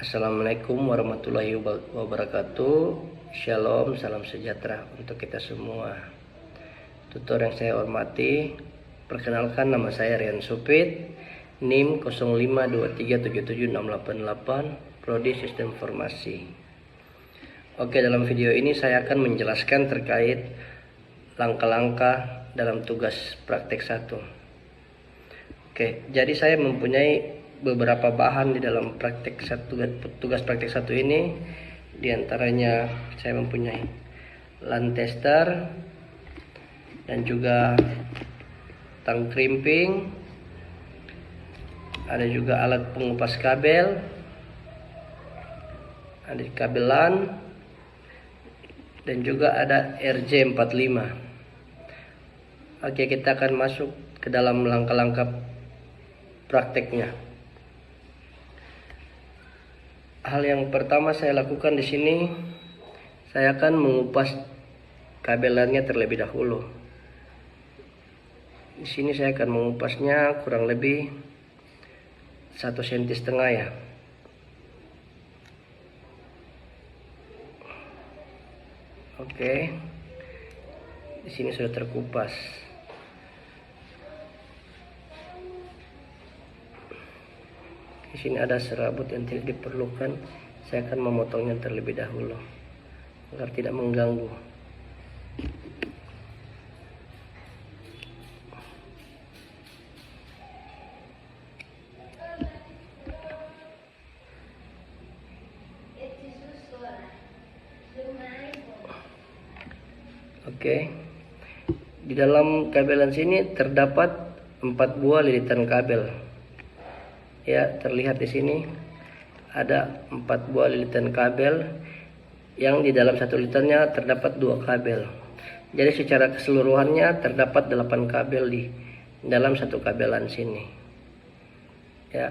Assalamualaikum warahmatullahi wabarakatuh. Shalom, salam sejahtera untuk kita semua. Tutor yang saya hormati, perkenalkan nama saya Rian Supit, NIM 0523776688, Prodi Sistem Informasi. Oke, dalam video ini saya akan menjelaskan terkait langkah-langkah dalam tugas praktek 1. Oke, jadi saya mempunyai beberapa bahan di dalam tugas praktek 1 ini. Di antaranya saya mempunyai LAN tester dan juga tang crimping, ada juga alat pengupas kabel, ada kabel LAN, dan juga ada RJ45. Oke, kita akan masuk ke dalam langkah-langkah prakteknya. Hal yang pertama saya lakukan di sini, saya akan mengupas kabelannya terlebih dahulu. Di sini saya akan mengupasnya kurang lebih 1,5 cm ya. Oke. Di sini sudah terkupas. Di sini ada serabut yang tidak diperlukan. Saya akan memotongnya terlebih dahulu agar tidak mengganggu. Oke. Di dalam kabelan sini terdapat 4 buah lilitan kabel. Ya, terlihat di sini ada 4 buah lilitan kabel yang di dalam satu lilitannya terdapat 2 kabel. Jadi secara keseluruhannya terdapat 8 kabel di dalam satu kabelan sini. Ya.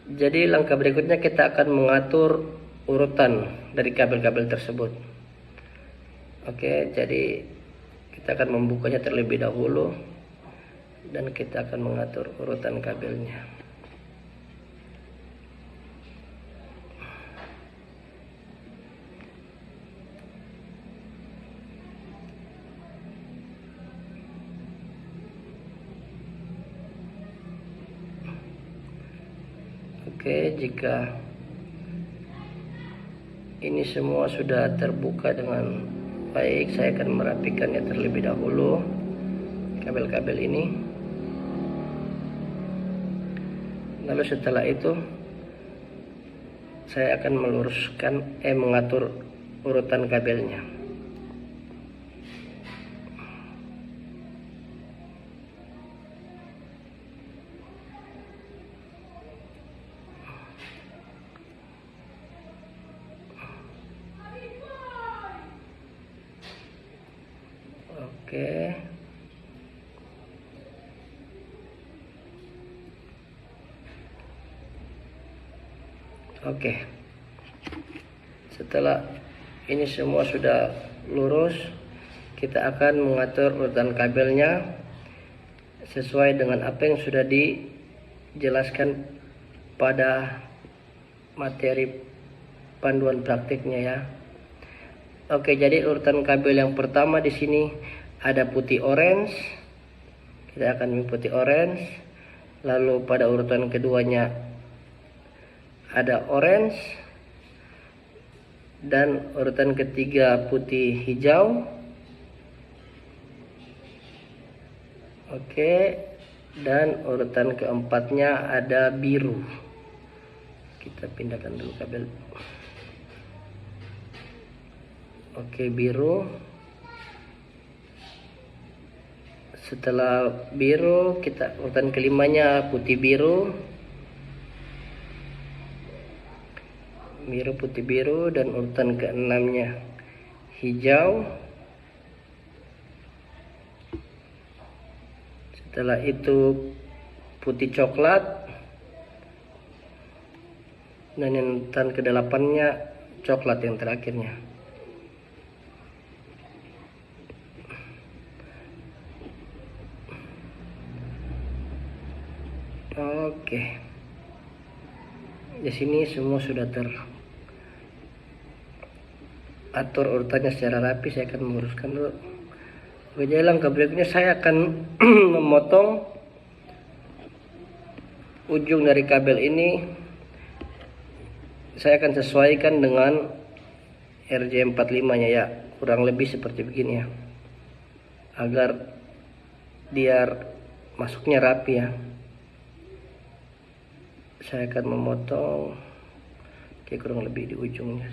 Jadi langkah berikutnya kita akan mengatur urutan dari kabel-kabel tersebut. Oke, jadi kita akan membukanya terlebih dahulu dan kita akan mengatur urutan kabelnya. Oke, jika ini semua sudah terbuka dengan baik, saya akan merapikannya terlebih dahulu kabel-kabel ini. Lalu setelah itu saya akan mengatur urutan kabelnya. Oke. Oke. Setelah ini semua sudah lurus, kita akan mengatur urutan kabelnya sesuai dengan apa yang sudah dijelaskan pada materi panduan praktiknya ya. Oke, jadi urutan kabel yang pertama di sini ada putih orange. Kita akan milih putih orange. Lalu pada urutan keduanya ada orange. Dan urutan ketiga putih hijau. Oke, dan urutan keempatnya ada biru. Kita pindahkan dulu kabel. Oke, biru. Setelah biru, kita urutan kelimanya putih biru. Biru, putih biru, dan urutan keenamnya hijau. Setelah itu putih coklat. Dan yang urutan ke-8-nya coklat yang terakhirnya. Oke. Di sini semua sudah teratur urutannya secara rapi. Saya akan menguruskan dulu. Oke, jadi langkah berikutnya saya akan memotong ujung dari kabel ini. Saya akan sesuaikan dengan RJ45 nya ya, kurang lebih seperti begini ya, agar biar masuknya rapi ya. Saya akan memotong kurang lebih di ujungnya.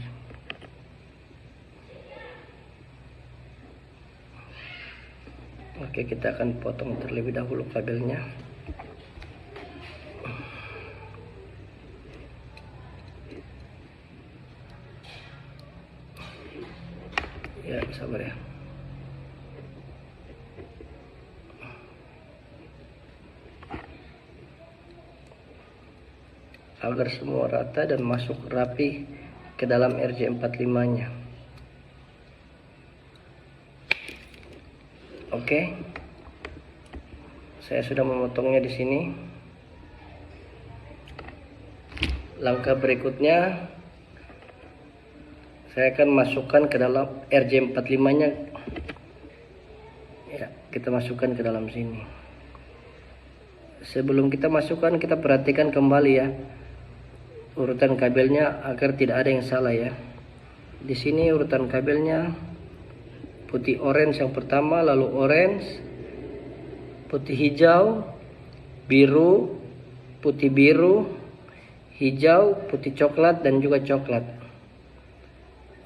Oke, kita akan potong terlebih dahulu kabelnya. Ya, sabar ya. Agar semua rata dan masuk rapi ke dalam RJ45 nya. Oke, saya sudah memotongnya di sini. Langkah berikutnya saya akan masukkan ke dalam RJ45 nya ya, kita masukkan ke dalam sini. Sebelum kita masukkan, kita perhatikan kembali ya urutan kabelnya agar tidak ada yang salah ya. Di sini urutan kabelnya putih orange yang pertama, lalu orange, putih hijau, biru, putih biru, hijau, putih coklat, dan juga coklat.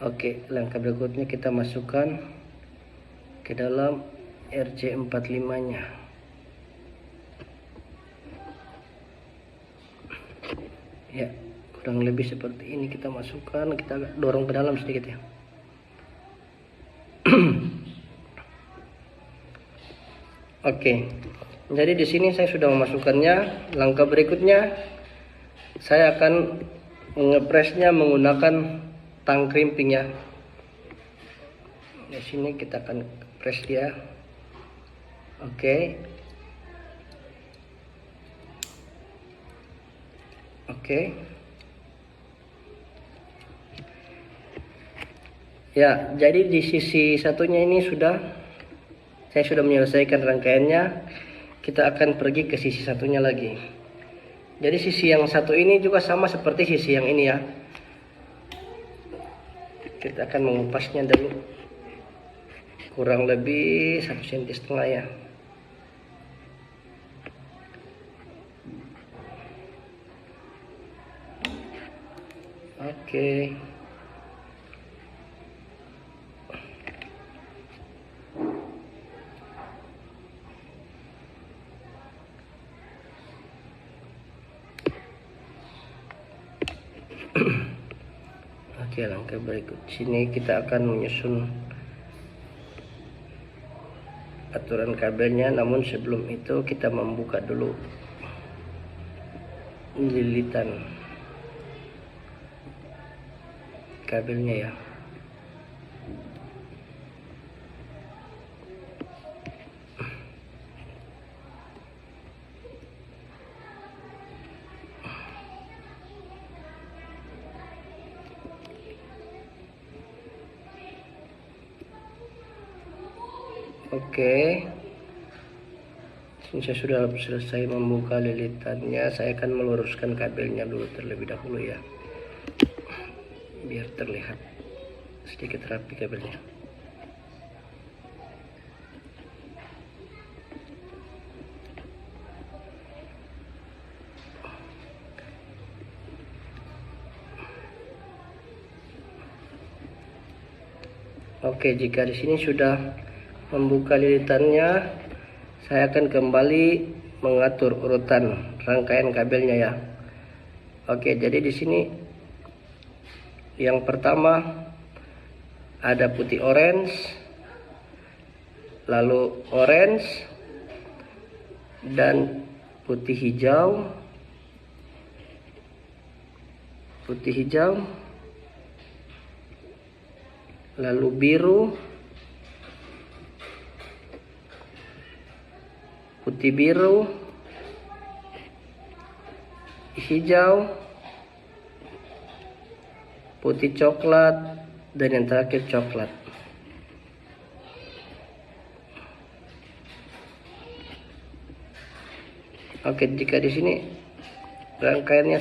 Oke, langkah berikutnya kita masukkan ke dalam RJ45 nya. Ya, kurang lebih seperti ini kita masukkan, kita dorong ke dalam sedikit ya. Oke, jadi di sini saya sudah memasukkannya. Langkah berikutnya saya akan mengepresnya menggunakan tang krimping ya. Di sini kita akan press dia. Oke. Oke. Ya, jadi di sisi satunya ini saya sudah menyelesaikan rangkaiannya. Kita akan pergi ke sisi satunya lagi. Jadi sisi yang satu ini juga sama seperti sisi yang ini ya. Kita akan mengupasnya dulu. Kurang lebih 1,5 cm ya. Oke. Oke, langkah berikut sini kita akan menyusun aturan kabelnya, namun sebelum itu kita membuka dulu lilitan kabelnya ya. Oke, saya sudah selesai membuka lilitannya. Saya akan meluruskan kabelnya dulu terlebih dahulu ya, biar terlihat sedikit rapi kabelnya. Oke, jika di sini sudah membuka lilitannya, saya akan kembali mengatur urutan rangkaian kabelnya ya. Oke, jadi di sini yang pertama ada putih orange, lalu orange dan putih hijau, lalu biru, putih biru, hijau, putih coklat, dan yang terakhir coklat. Oke, jika di sini rangkaiannya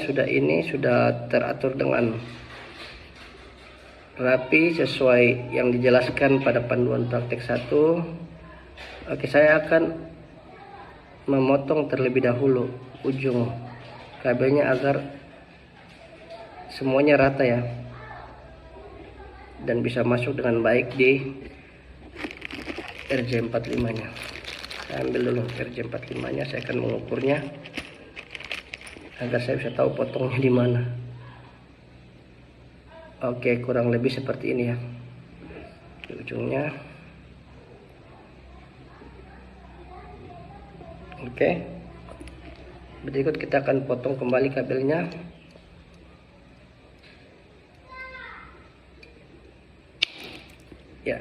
sudah teratur dengan rapi sesuai yang dijelaskan pada panduan praktek 1. Oke, saya akan memotong terlebih dahulu ujung kabelnya agar semuanya rata ya, dan bisa masuk dengan baik di RJ45 nya. Saya ambil dulu RJ45 nya, saya akan mengukurnya agar saya bisa tahu potongnya di mana. Oke, kurang lebih seperti ini ya di ujungnya. Oke, berikut kita akan potong kembali kabelnya. Ya,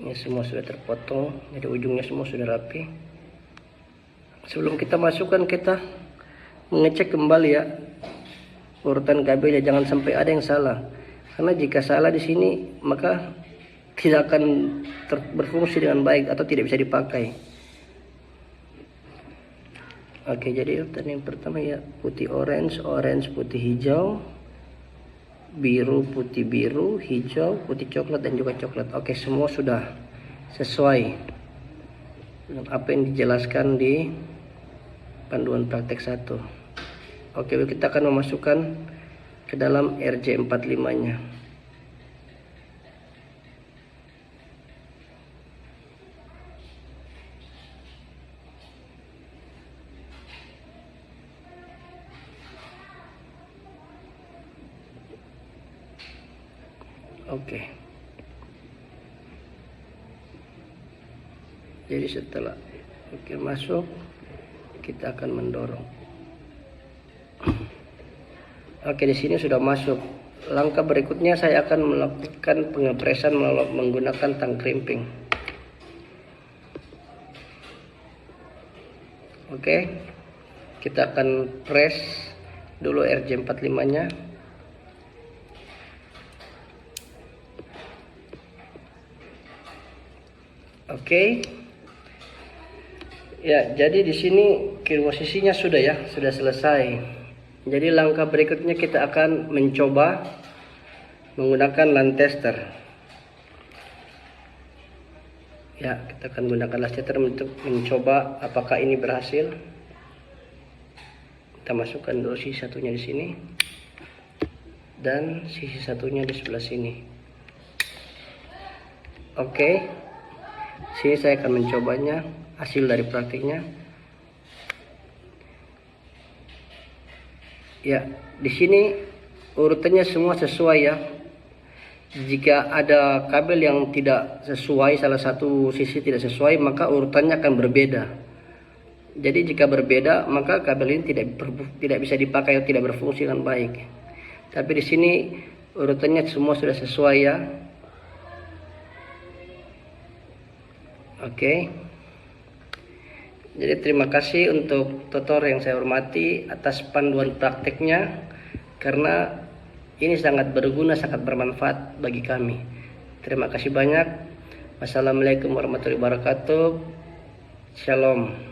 ini semua sudah terpotong, jadi ujungnya semua sudah rapi. Sebelum kita masukkan, kita mengecek kembali ya urutan kabelnya, jangan sampai ada yang salah, karena jika salah di sini maka tidak akan berfungsi dengan baik atau tidak bisa dipakai. Oke, jadi urutan yang pertama ya putih orange, orange putih hijau, biru putih biru, hijau putih coklat, dan juga coklat. Oke, semua sudah sesuai dengan apa yang dijelaskan di panduan praktek 1. Oke, kita akan memasukkan ke dalam RJ45 nya. Oke, jadi setelah masuk, kita akan mendorong. Oke, di sini sudah masuk. Langkah berikutnya saya akan melakukan pengepresan menggunakan tang crimping. Oke, kita akan press dulu RJ45 nya. Oke. Ya, jadi di sini posisinya sudah selesai. Jadi langkah berikutnya kita akan mencoba menggunakan land tester. Ya, kita akan gunakan land tester untuk mencoba apakah ini berhasil. Kita masukkan dulu sisi satunya di sini dan sisi satunya di sebelah sini. Oke, sini saya akan mencobanya hasil dari praktiknya. Ya, di sini urutannya semua sesuai ya. Jika ada kabel yang tidak sesuai, salah satu sisi tidak sesuai, maka urutannya akan berbeda. Jadi jika berbeda, maka kabel ini tidak bisa dipakai atau tidak berfungsi dengan baik. Tapi di sini urutannya semua sudah sesuai ya. Oke. Jadi terima kasih untuk tutor yang saya hormati atas panduan prakteknya, karena ini sangat berguna, sangat bermanfaat bagi kami. Terima kasih banyak. Wassalamualaikum warahmatullahi wabarakatuh. Shalom.